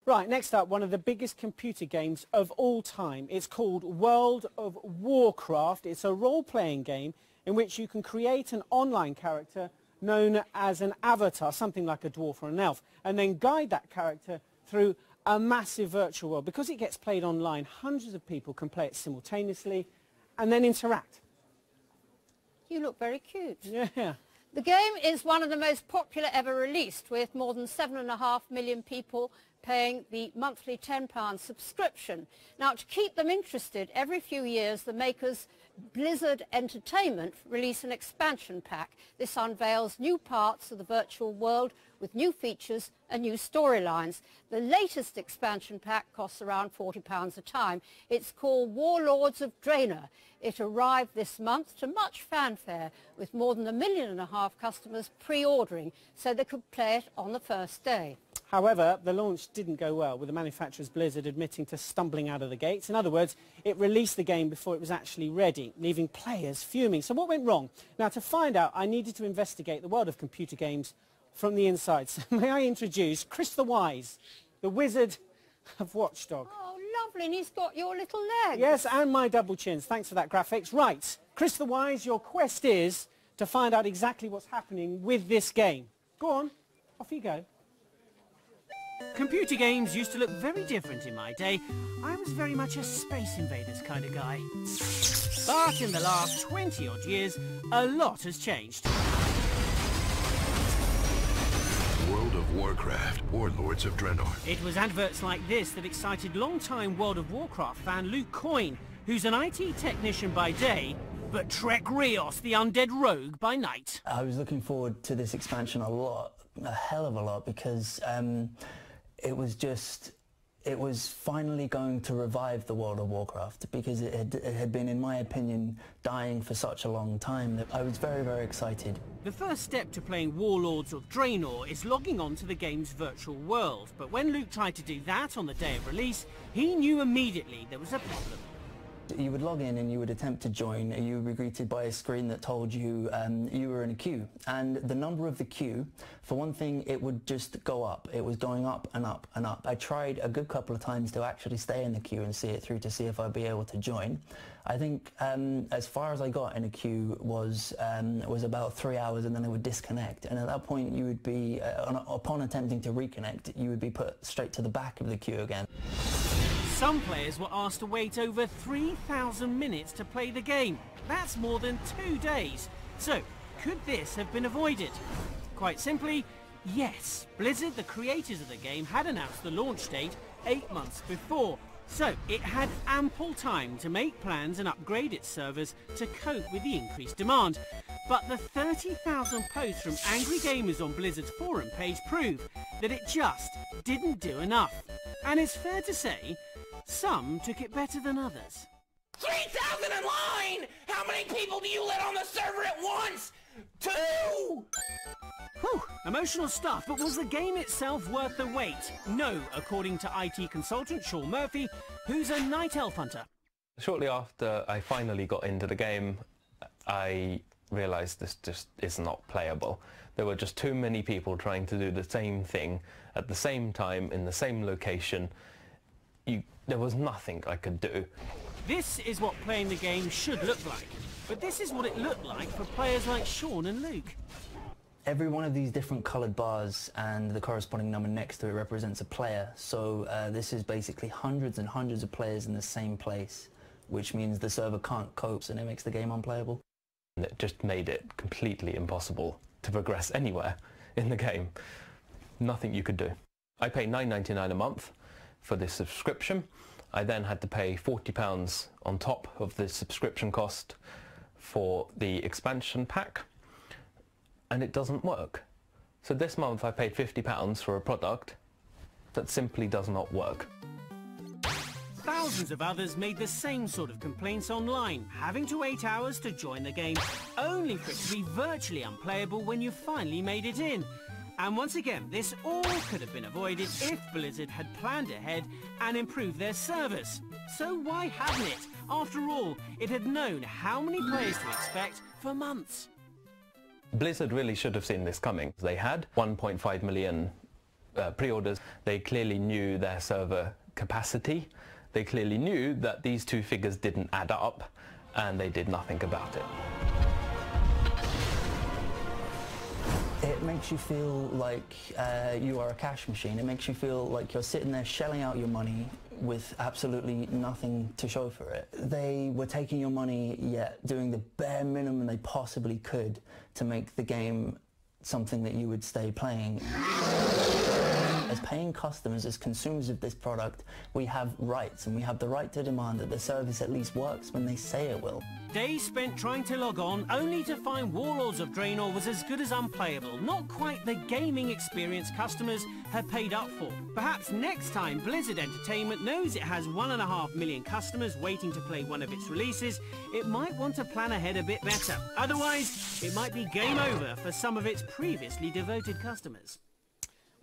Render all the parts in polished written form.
Right, next up, one of the biggest computer games of all time. It's called World of Warcraft. It's a role-playing game in which you can create an online character known as an avatar, something like a dwarf or an elf, and then guide that character through a massive virtual world. Because it gets played online, hundreds of people can play it simultaneously and then interact. You look very cute. Yeah. The game is one of the most popular ever released, with more than 7.5 million people paying the monthly £10 subscription. Now, to keep them interested, every few years the makers Blizzard Entertainment release an expansion pack. This unveils new parts of the virtual world with new features and new storylines. The latest expansion pack costs around £40 a time. It's called Warlords of Draenor. It arrived this month to much fanfare, with more than 1.5 million customers pre-ordering so they could play it on the first day. However, the launch didn't go well, with the manufacturer's Blizzard admitting to stumbling out of the gates. In other words, it released the game before it was actually ready, leaving players fuming. So what went wrong? Now, to find out, I needed to investigate the world of computer games from the inside. So may I introduce Chris the Wise, the wizard of Watchdog. Oh, lovely, and he's got your little legs. Yes, and my double chins. Thanks for that graphics. Right, Chris the Wise, your quest is to find out exactly what's happening with this game. Go on, off you go. Computer games used to look very different in my day. I was very much a Space Invaders kind of guy. But in the last 20-odd years, a lot has changed. World of Warcraft, Warlords of Draenor. It was adverts like this that excited long-time World of Warcraft fan Luke Coyne, who's an IT technician by day, but Trek Rios, the undead rogue, by night. I was looking forward to this expansion a hell of a lot, because it was finally going to revive the World of Warcraft, because it had been, in my opinion, dying for such a long time that I was very, very excited. The first step to playing Warlords of Draenor is logging on to the game's virtual world, but when Luke tried to do that on the day of release, he knew immediately there was a problem. You would log in and you would attempt to join, and you would be greeted by a screen that told you you were in a queue. And the number of the queue, for one thing, it would just go up. It was going up and up and up. I tried a good couple of times to actually stay in the queue and see it through to see if I'd be able to join. I think as far as I got in a queue was about 3 hours, and then it would disconnect. And at that point, you would be, upon attempting to reconnect, you would be put straight to the back of the queue again. Some players were asked to wait over 3,000 minutes to play the game. That's more than 2 days. So, could this have been avoided? Quite simply, yes. Blizzard, the creators of the game, had announced the launch date 8 months before. So, it had ample time to make plans and upgrade its servers to cope with the increased demand. But the 30,000 posts from angry gamers on Blizzard's forum page prove that it just didn't do enough. And it's fair to say, some took it better than others. 3,000 in line! How many people do you let on the server at once? 2! Whew, emotional stuff, but was the game itself worth the wait? No, according to IT consultant Sean Murphy, who's a night elf hunter. Shortly after I finally got into the game, I realised this just is not playable. There were just too many people trying to do the same thing at the same time in the same location. There was nothing I could do. This is what playing the game should look like, but this is what it looked like for players like Sean and Luke. Every one of these different coloured bars and the corresponding number next to it represents a player. So this is basically hundreds and hundreds of players in the same place, which means the server can't cope, and it makes the game unplayable. And it just made it completely impossible to progress anywhere in the game. Nothing you could do. I pay $9.99 a month for this subscription. I then had to pay £40 on top of the subscription cost for the expansion pack, and it doesn't work. So this month I paid £50 for a product that simply does not work. Thousands of others made the same sort of complaints online, having to wait hours to join the game, only for it to be virtually unplayable when you finally made it in. And once again, this all could have been avoided if Blizzard had planned ahead and improved their servers. So why hadn't it? After all, it had known how many players to expect for months. Blizzard really should have seen this coming. They had 1.5 million pre-orders, they clearly knew their server capacity. They clearly knew that these two figures didn't add up, and they did nothing about it. It makes you feel like you are a cash machine. It makes you feel like you're sitting there shelling out your money with absolutely nothing to show for it. They were taking your money, yet doing the bare minimum they possibly could to make the game something that you would stay playing. As paying customers, as consumers of this product, we have rights, and we have the right to demand that the service at least works when they say it will. Days spent trying to log on, only to find Warlords of Draenor was as good as unplayable. Not quite the gaming experience customers had paid up for. Perhaps next time Blizzard Entertainment knows it has 1.5 million customers waiting to play one of its releases, it might want to plan ahead a bit better. Otherwise, it might be game over for some of its previously devoted customers.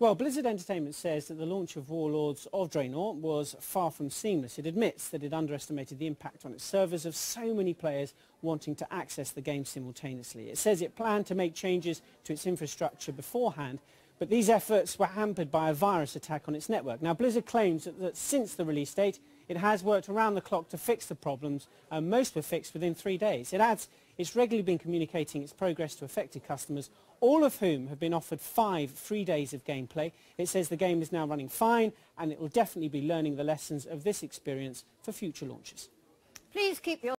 Well, Blizzard Entertainment says that the launch of Warlords of Draenor was far from seamless. It admits that it underestimated the impact on its servers of so many players wanting to access the game simultaneously. It says it planned to make changes to its infrastructure beforehand, but these efforts were hampered by a virus attack on its network. Now, Blizzard claims that since the release date, it has worked around the clock to fix the problems, and most were fixed within 3 days. It adds it's regularly been communicating its progress to affected customers, all of whom have been offered 5 free days of gameplay. It says the game is now running fine, and it will definitely be learning the lessons of this experience for future launches. Please keep your